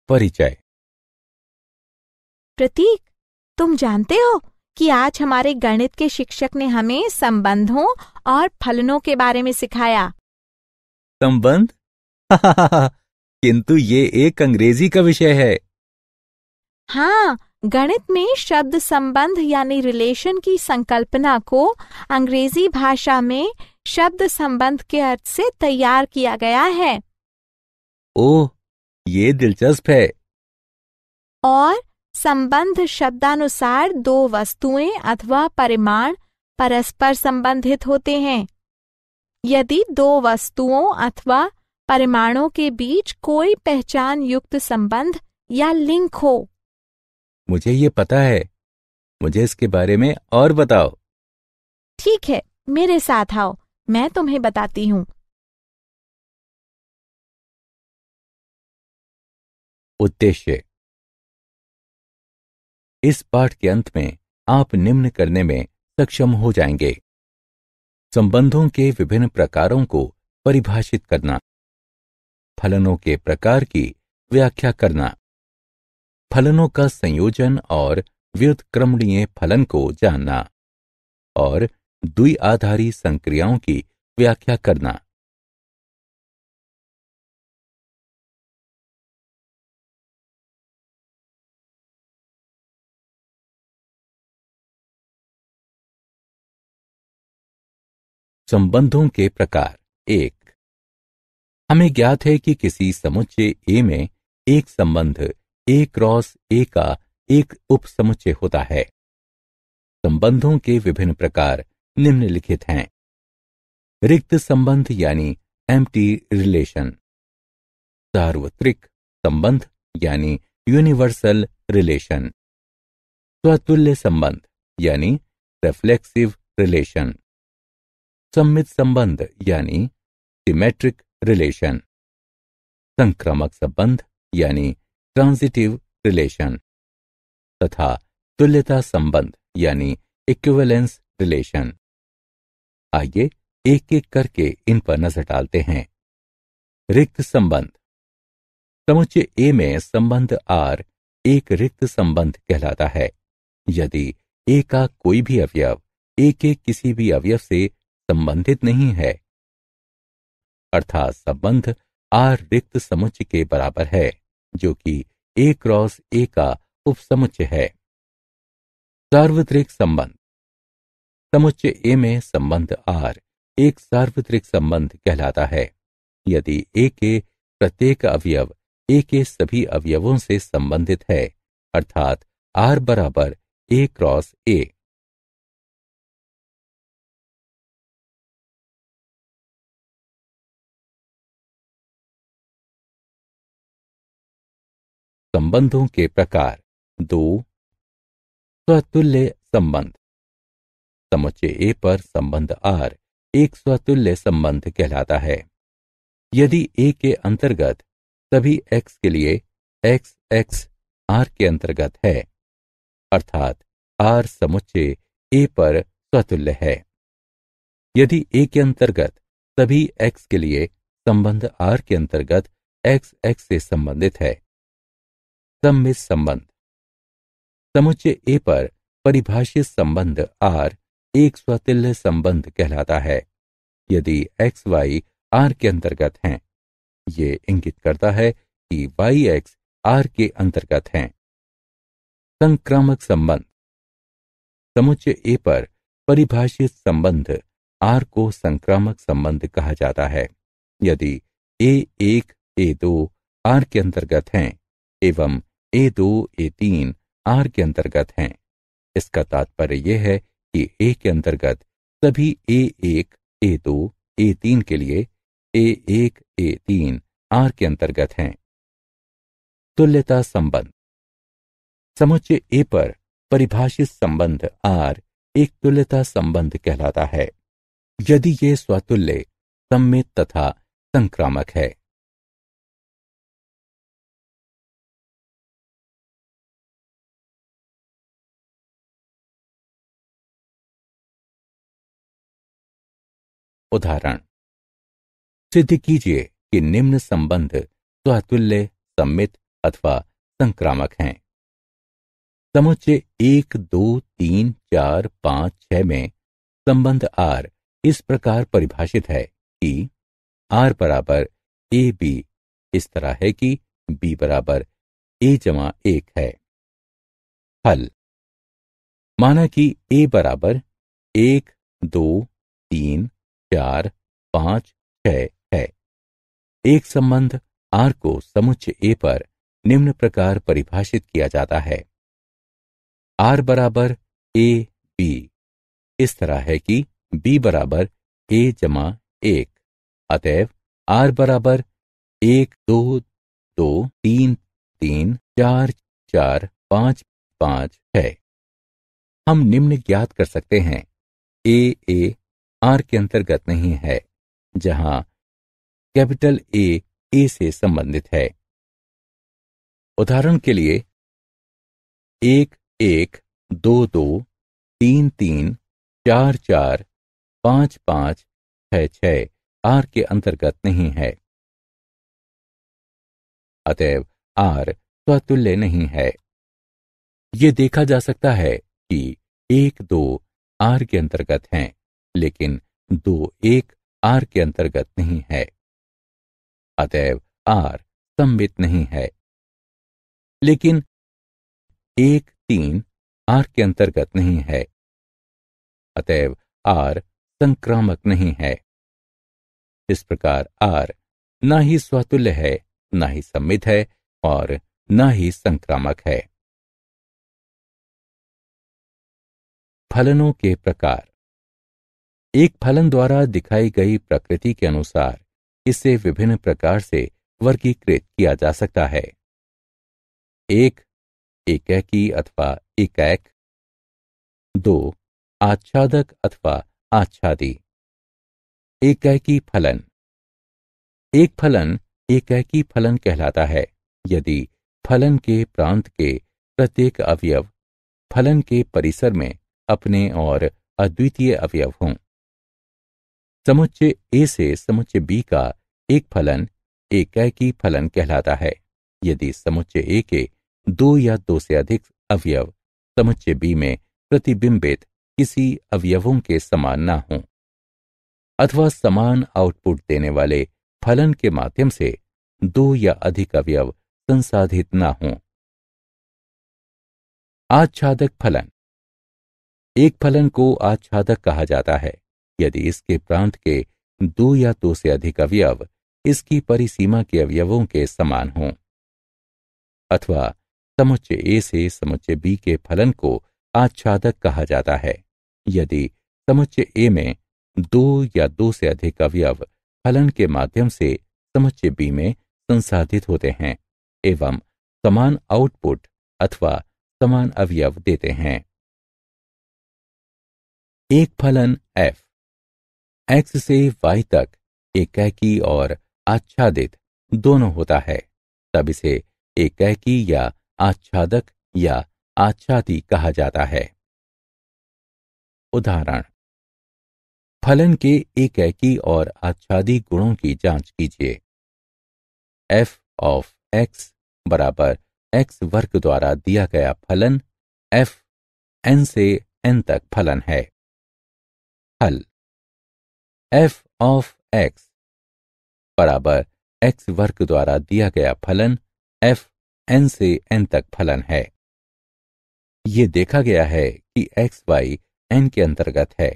परिचय। प्रतीक, तुम जानते हो कि आज हमारे गणित के शिक्षक ने हमें संबंधों और फलनों के बारे में सिखाया। संबंध? किंतु ये एक अंग्रेजी का विषय है। हाँ, गणित में शब्द संबंध यानी रिलेशन की संकल्पना को अंग्रेजी भाषा में शब्द संबंध के अर्थ से तैयार किया गया है। ओह, ये दिलचस्प है। और संबंध शब्दानुसार दो वस्तुएं अथवा परिमाण परस्पर संबंधित होते हैं। यदि दो वस्तुओं अथवा परिमाणों के बीच कोई पहचान युक्त संबंध या लिंक हो। मुझे ये पता है, मुझे इसके बारे में और बताओ। ठीक है, मेरे साथ आओ, मैं तुम्हें बताती हूँ। उद्देश्य। इस पाठ के अंत में आप निम्न करने में सक्षम हो जाएंगे। संबंधों के विभिन्न प्रकारों को परिभाषित करना, फलनों के प्रकार की व्याख्या करना, फलनों का संयोजन और व्युत्क्रमणीय फलन को जानना और द्विआधारी संक्रियाओं की व्याख्या करना। संबंधों के प्रकार। 1। हमें ज्ञात है कि किसी समुच्चय ए में एक संबंध ए क्रॉस ए का एक उपसमुच्चय होता है। संबंधों के विभिन्न प्रकार निम्नलिखित हैं। रिक्त संबंध यानी एम्प्टी रिलेशन, सार्वत्रिक संबंध यानी यूनिवर्सल रिलेशन, स्वतुल्य संबंध यानी रिफ्लेक्सिव रिलेशन, सम्मित संबंध यानी सिमेट्रिक रिलेशन, संक्रामक संबंध यानी ट्रांजिटिव रिलेशन तथा तुल्यता संबंध यानी इक्विवेलेंस रिलेशन। आइए एक एक करके इन पर नजर डालते हैं। रिक्त संबंध। समुच्चय ए में संबंध आर एक रिक्त संबंध कहलाता है यदि ए का कोई भी अवयव ए के किसी भी अवयव से संबंधित नहीं है, अर्थात संबंध आर रिक्त समुच्चय के बराबर है जो कि ए क्रॉस ए का उपसमुच्चय है। सार्वत्रिक संबंध। समुच्चय ए में संबंध आर एक सार्वत्रिक संबंध कहलाता है यदि ए के प्रत्येक अवयव ए के सभी अवयवों से संबंधित है, अर्थात आर बराबर ए क्रॉस ए। संबंधों के प्रकार। 2। स्वतुल्य संबंध। समुच्चय ए पर संबंध आर एक स्वतुल्य संबंध कहलाता है यदि ए के अंतर्गत सभी एक्स के लिए एक्स एक्स आर के अंतर्गत है, अर्थात आर समुच्चय ए पर स्वतुल्य है। यदि ए के अंतर्गत सभी एक्स के लिए संबंध आर के अंतर्गत एक्स एक्स से संबंधित है। सम्मित संबंध। समुच्चय ए पर परिभाषित संबंध आर एक स्वतुल्य संबंध कहलाता है यदि एक्स वाई आर के अंतर्गत हैं। ये इंगित करता है कि वाई एक्स आर के अंतर्गत हैं। संक्रामक संबंध। समुच्चय ए पर परिभाषित संबंध आर को संक्रामक संबंध कहा जाता है यदि ए1 ए2 आर के अंतर्गत हैं एवं ए2 ए3 आर के अंतर्गत हैं। इसका तात्पर्य यह है कि ए के अंतर्गत सभी ए1 ए2 ए3 के लिए ए1 ए3 आर के अंतर्गत हैं। तुल्यता संबंध। समुच्चय ए पर परिभाषित संबंध आर एक तुल्यता संबंध कहलाता है यदि ये स्वतुल्य, सम्मित तथा संक्रामक है। उदाहरण। सिद्ध कीजिए कि निम्न संबंध स्वतुल्य, सम्मित अथवा संक्रामक हैं। समुच्चय 1, 2, 3, 4, 5, 6 में संबंध आर इस प्रकार परिभाषित है कि आर बराबर ए बी इस तरह है कि बी बराबर ए जमा 1 है। हल: माना कि ए बराबर 1, 2, 3, 4, 5, 6 है। एक संबंध आर को समुच्चय ए पर निम्न प्रकार परिभाषित किया जाता है। आर बराबर ए बी इस तरह है कि बी बराबर ए जमा 1। अतएव आर बराबर 1, 2, 2, 3, 3, 4, 4, 5, 5 है। हम निम्न ज्ञात कर सकते हैं: ए आर के अंतर्गत नहीं है, जहां कैपिटल ए से संबंधित है। उदाहरण के लिए 1, 1, 2, 2, 3, 3, 4, 4, 5, 5, 6, 6 आर के अंतर्गत नहीं है। अतएव आर स्वतुल्य नहीं है। यह देखा जा सकता है कि 1, 2 आर के अंतर्गत हैं, लेकिन 2, 1 आर के अंतर्गत नहीं है। अतएव आर सममित नहीं है। लेकिन 1, 3 आर के अंतर्गत नहीं है। अतएव आर संक्रामक नहीं है। इस प्रकार आर ना ही स्वतुल्य है, ना ही सममित है और ना ही संक्रामक है। फलनों के प्रकार: एक फलन द्वारा दिखाई गई प्रकृति के अनुसार इसे विभिन्न प्रकार से वर्गीकृत किया जा सकता है। 1, एकैकी अथवा एकैक। 2, आच्छादक अथवा आच्छादी। एकैकी फलन: एक फलन एकैकी फलन कहलाता है यदि फलन के प्रांत के प्रत्येक अवयव फलन के परिसर में अपने और अद्वितीय अवयव हों। समुच्चय ए से समुच्चय बी का एक फलन एकैकी फलन कहलाता है यदि समुच्चय ए के 2 या 2 से अधिक अवयव समुच्चय बी में प्रतिबिंबित किसी अवयवों के समान ना हों, अथवा समान आउटपुट देने वाले फलन के माध्यम से 2 या अधिक अवयव संसाधित ना हों। आच्छादक फलन: एक फलन को आच्छादक कहा जाता है यदि इसके प्रांत के 2 या 2 से अधिक अवयव इसकी परिसीमा के अवयवों के समान हों, अथवा समुच्चय ए से समुच्चय बी के फलन को आच्छादक कहा जाता है यदि समुच्चय ए में 2 या 2 से अधिक अवयव फलन के माध्यम से समुच्चय बी में संसाधित होते हैं एवं समान आउटपुट अथवा समान अवयव देते हैं। एक फलन f x से y तक एकैकी और आच्छादित दोनों होता है, तब इसे एकैकी या आच्छादक या आच्छादी कहा जाता है। उदाहरण: फलन के एकैकी और आच्छादी गुणों की जांच कीजिए। f ऑफ x बराबर x वर्ग द्वारा दिया गया फलन f n से n तक फलन है। हल: f ऑफ x बराबर x वर्ग द्वारा दिया गया फलन f n से n तक फलन है। ये देखा गया है कि x y n के अंतर्गत है।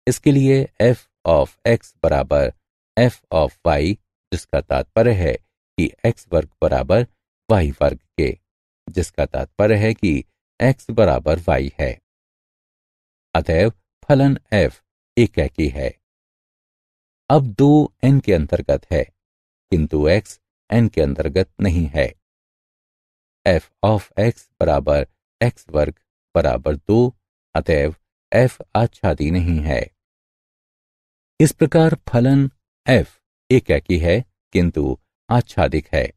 इसके लिए f ऑफ x बराबर f ऑफ y, जिसका तात्पर्य है कि x वर्ग बराबर y वर्ग के, जिसका तात्पर्य है कि x बराबर y है। अतएव फलन f एकैकी है। अब 2 n के अंतर्गत है, किंतु x n के अंतर्गत नहीं है। f ऑफ x बराबर x वर्ग बराबर 2, अतएव f आच्छादी नहीं है। इस प्रकार फलन f एकैकी है किंतु आच्छादिक है।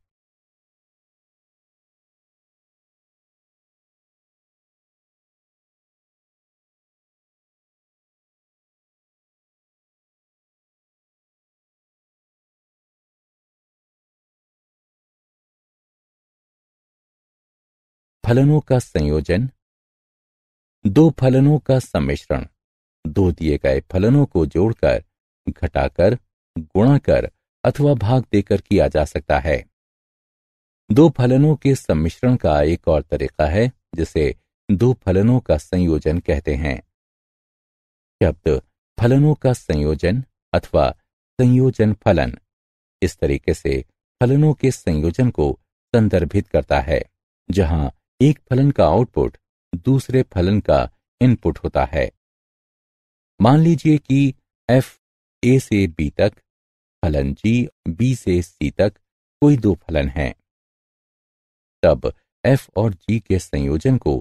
फलनों का संयोजन, दो फलनों का सम्मिश्रण, दो दिए गए फलनों को जोड़कर, घटाकर, गुणा कर अथवा भाग देकर किया जा सकता है। दो फलनों के सम्मिश्रण का एक और तरीका है जिसे दो फलनों का संयोजन कहते हैं। शब्द फलनों का संयोजन अथवा संयोजन फलन इस तरीके से फलनों के संयोजन को संदर्भित करता है जहां एक फलन का आउटपुट दूसरे फलन का इनपुट होता है। मान लीजिए कि f a से b तक, फलन g b से c तक कोई दो फलन हैं। तब f और g के संयोजन को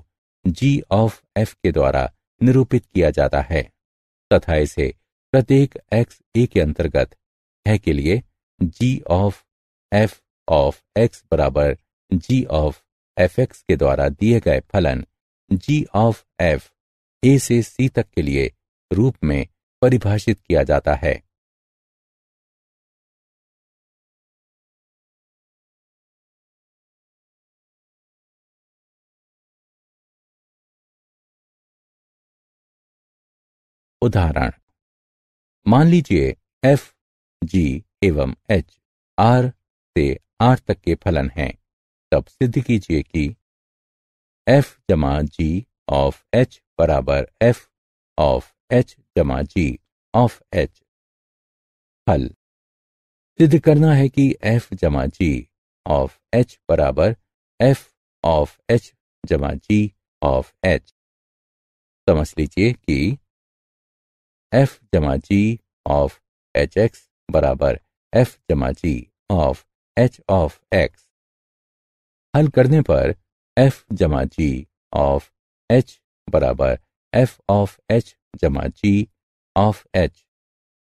g ऑफ f के द्वारा निरूपित किया जाता है तथा इसे प्रत्येक x a के अंतर्गत है के लिए g ऑफ x बराबर g ऑफ fx के द्वारा दिए गए फलन g ऑफ f a से c तक के लिए रूप में परिभाषित किया जाता है। उदाहरण, मान लीजिए f, g एवं h r से r तक के फलन हैं। तब सिद्ध कीजिए कि f जमा g ऑफ h बराबर f ऑफ h जमा g ऑफ h। हल, सिद्ध करना है कि f जमा g ऑफ h बराबर f ऑफ h जमा g ऑफ h। समझ लीजिए कि f जमा g ऑफ hx बराबर f जमा g of h of x। हल करने पर f जमा g ऑफ h बराबर f ऑफ h जमा g ऑफ h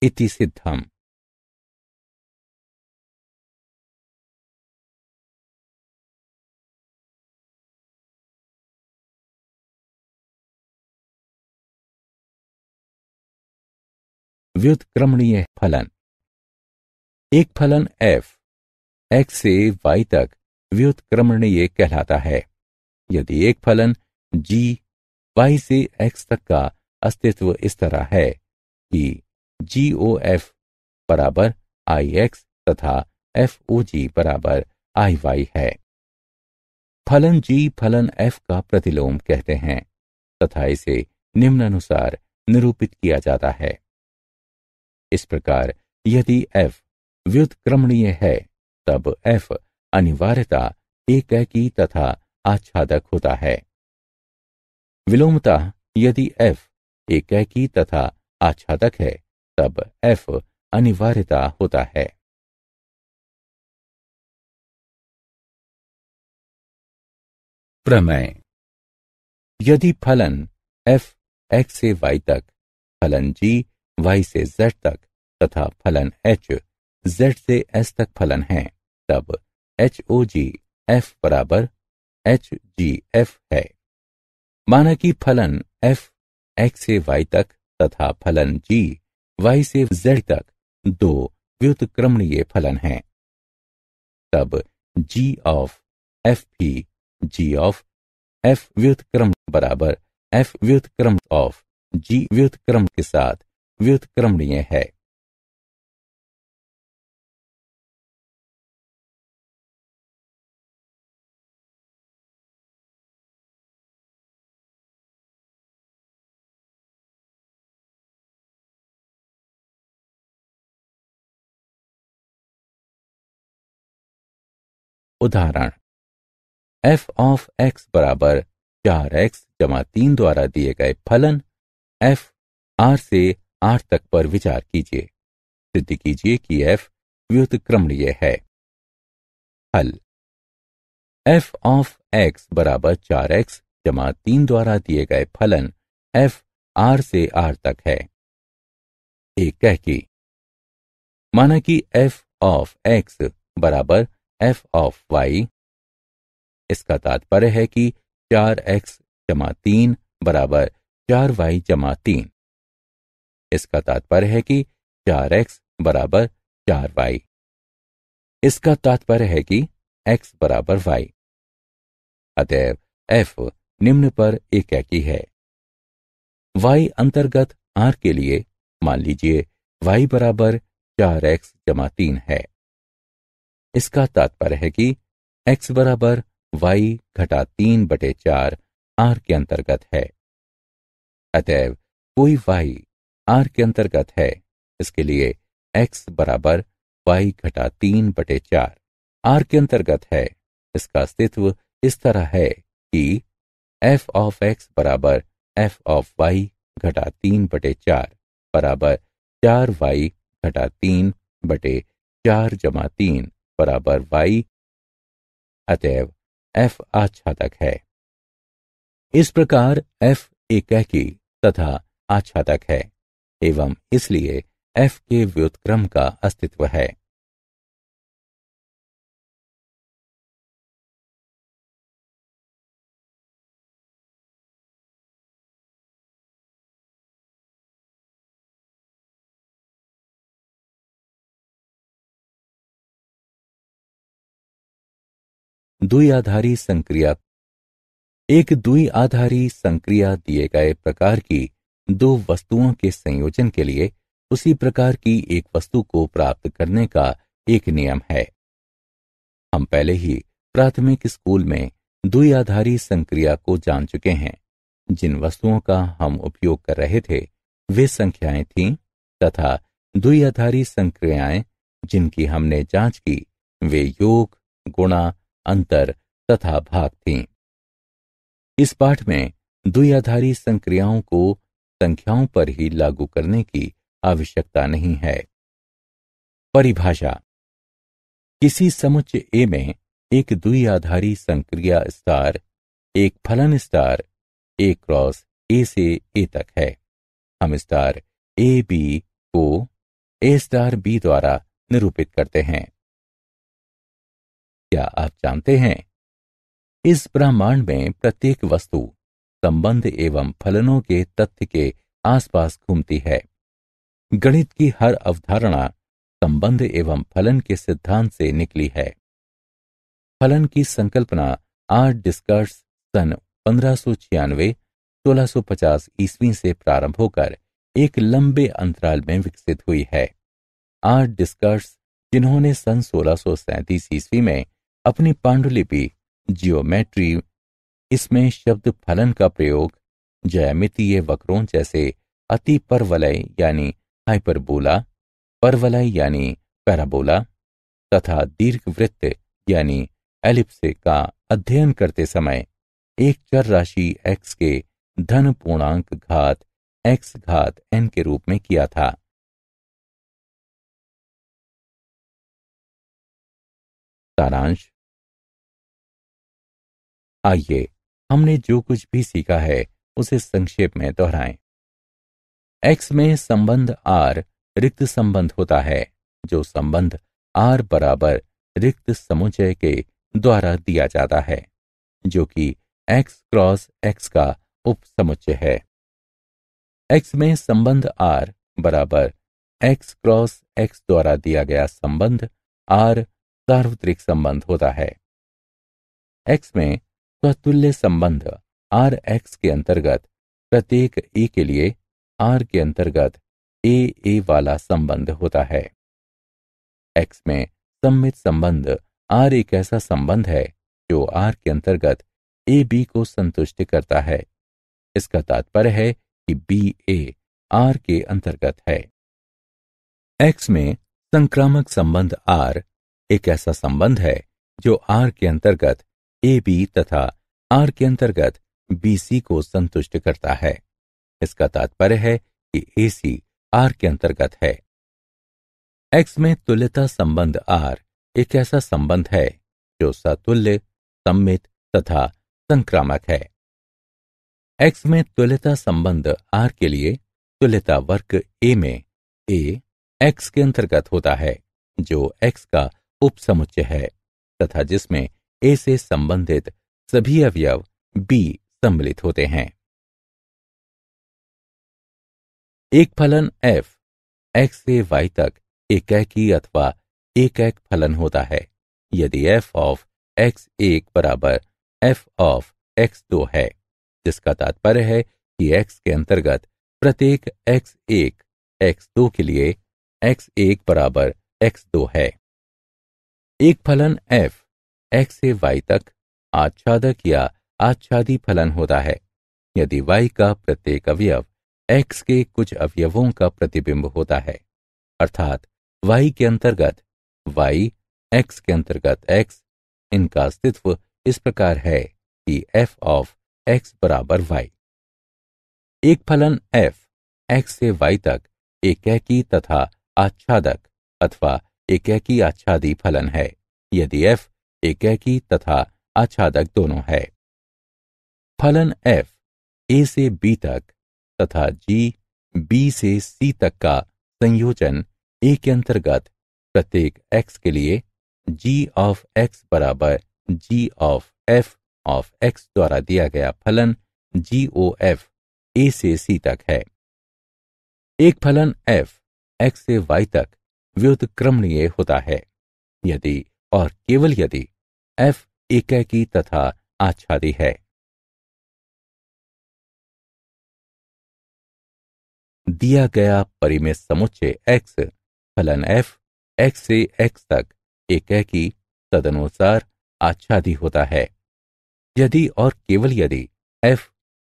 इति सिद्धम। व्युत्क्रमणीय फलन। एक फलन f x से y तक व्युत्क्रमणीय कहलाता है यदि एक फलन g y से x तक का अस्तित्व इस तरह है कि GOF बराबर IX तथा FOG बराबर IY है। फलन g फलन f का प्रतिलोम कहते हैं तथा इसे निम्नानुसार निरूपित किया जाता है। इस प्रकार यदि f व्युत्क्रमणीय है तब f अनिवार्यता एकैकी तथा आच्छादक होता है। विलोमतः यदि f एकैकी तथा आच्छादक है तब f अनिवार्यता होता है। प्रमेय। यदि फलन f x से y तक, फलन g y से z तक तथा फलन h z से s तक फलन है तब HOG f बराबर HGF है। माना कि फलन f x से y तक तथा फलन g y से z तक दो व्युत्क्रमणीय फलन हैं। तब g ऑफ f भी g ऑफ f व्युत्क्रम बराबर f व्युत्क्रम ऑफ g व्युत्क्रम के साथ व्युत्क्रमणीय है। उदाहरण, f ऑफ x बराबर 4x जमा 3 द्वारा दिए गए फलन f r से r तक पर विचार कीजिए। सिद्ध कीजिए कि f व्युत्क्रमणीय है। हल, f ऑफ x बराबर 4x जमा 3 द्वारा दिए गए फलन f r से r तक है। एक कह कि माना कि f ऑफ x बराबर f ऑफ y। इसका तात्पर्य है कि 4x जमा 3 बराबर 4y जमा 3। इसका तात्पर्य है कि 4x बराबर 4y। इसका तात्पर्य है कि x बराबर y। अतएव f निम्न पर एकाकी है। y अंतर्गत r के लिए मान लीजिए y बराबर 4x जमा 3 है। इसका तात्पर्य है कि x बराबर y घटा 3/4 r के अंतर्गत है। अतएव कोई y r के अंतर्गत है, इसके लिए x बराबर y घटा 3/4 r के अंतर्गत है। इसका अस्तित्व इस तरह है कि f ऑफ x बराबर f ऑफ y घटा 3/4 बराबर 4y घटा 3/4 जमा 3 बराबर y। अतएव f आच्छादक है। इस प्रकार f एकाकी तथा आच्छादक है एवं इसलिए f के व्युत्क्रम का अस्तित्व है। द्विआधारी संक्रिया। एक द्विआधारी संक्रिया दिए गए प्रकार की दो वस्तुओं के संयोजन के लिए उसी प्रकार की एक वस्तु को प्राप्त करने का एक नियम है। हम पहले ही प्राथमिक स्कूल में द्विआधारी संक्रिया को जान चुके हैं। जिन वस्तुओं का हम उपयोग कर रहे थे वे संख्याएं थीं तथा द्विआधारी संक्रियाएं जिनकी हमने जांच की वे योग, गुणा, अंतर तथा भाग थीं। इस पाठ में द्विआधारी संक्रियाओं को संख्याओं पर ही लागू करने की आवश्यकता नहीं है। परिभाषा। किसी समुच्चय ए में एक द्विआधारी संक्रिया स्टार एक फलन स्टार ए क्रॉस ए से ए तक है। हम स्टार ए बी को ए स्टार बी द्वारा निरूपित करते हैं। क्या आप जानते हैं इस ब्रह्मांड में प्रत्येक वस्तु संबंध एवं फलनों के तथ्य के आसपास घूमती है। गणित की हर अवधारणा संबंध एवं फलन के सिद्धांत से निकली है। फलन की संकल्पना आर डिस्कर्स सन 1596-1650 ईस्वी से प्रारंभ होकर एक लंबे अंतराल में विकसित हुई है। आर डिस्कर्स जिन्होंने सन 1637 ईस्वी में अपनी पांडुलिपि जियोमेट्री इसमें शब्द फलन का प्रयोग ज्यामितीय वक्रों जैसे अति परवलय यानी हाइपरबोला, परवलय यानी पैराबोला तथा दीर्घवृत्त यानी एलिप्स का अध्ययन करते समय एक चर राशि x के धन पूर्णांक घात x घात n के रूप में किया था। सारांश। आइए हमने जो कुछ भी सीखा है उसे संक्षेप में दोहराएं। x में संबंध r रिक्त संबंध होता है, जो संबंध r बराबर रिक्त समुच्चय के द्वारा दिया जाता है, जो कि x क्रॉस x का उपसमुच्चय है। x में संबंध r बराबर x क्रॉस x द्वारा दिया गया संबंध r सार्वत्रिक संबंध होता है। x में स्वतुल्य संबंध r x के अंतर्गत प्रत्येक a के लिए r के अंतर्गत a वाला संबंध होता है। x में सममित संबंध r एक ऐसा संबंध है जो r के अंतर्गत a b को संतुष्ट करता है। इसका तात्पर्य है कि b a r के अंतर्गत है। x में संक्रामक संबंध r एक ऐसा संबंध है जो r के अंतर्गत ए बी तथा r के अंतर्गत बी सी को संतुष्ट करता है। इसका तात्पर्य है कि ए सी r के अंतर्गत है। x में तुल्यता संबंध r एक ऐसा संबंध है जो सतुल्य, सममित तथा संक्रामक है। x में तुल्यता संबंध r के लिए तुल्यता वर्ग a में a x के अंतर्गत होता है, जो x का उपसमुच्चय है तथा जिसमें a से संबंधित सभी अवयव b सम्मिलित होते हैं। एक फलन f x से y तक एकैकी अथवा एकैक फलन होता है यदि f ऑफ x1 बराबर f ऑफ x2 है, जिसका तात्पर्य है कि x के अंतर्गत प्रत्येक x1 x2 के लिए x1 बराबर x2 है। एक फलन f x से y तक आच्छादक या आच्छादी फलन होता है यदि y का प्रत्येक अवयव x के कुछ अवयवों का प्रतिबिंब होता है, अर्थात y के अंतर्गत y, x के अंतर्गत x। इनका अस्तित्व इस प्रकार है कि f ऑफ x बराबर y। एक फलन f x से y तक एकेकी तथा आच्छादक अथवा एकेकी आच्छादी फलन है यदि f एकेकी तथा आच्छादक दोनों है। फलन f a से b तक तथा g b से c तक का संयोजन a के अंतर्गत प्रत्येक x के लिए g ऑफ x बराबर g of f of x द्वारा दिया गया फलन GOF a से c तक है। एक फलन f x से y तक व्युत्क्रमणीय होता है यदि और केवल यदि f एकेकी तथा आच्छादी है। दिया गया परिमेय समुच्चय x फलन f x से x तक एकेकी तदनुसार आच्छादी होता है यदि और केवल यदि f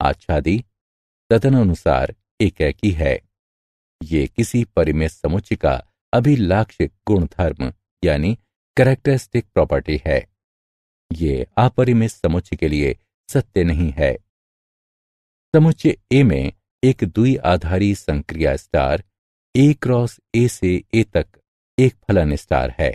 आच्छादी तदनुसार एकेकी है। ये किसी परिमेय समुच्चय का अभिलाक्षिक गुणधर्म यानी कैरेक्टरिस्टिक प्रॉपर्टी है। ये अपरिमेय समुच्चय के लिए सत्य नहीं है। समुच्चय A में एक द्विआधारी संक्रिया स्टार A क्रॉस A से A तक एक फलन स्टार है।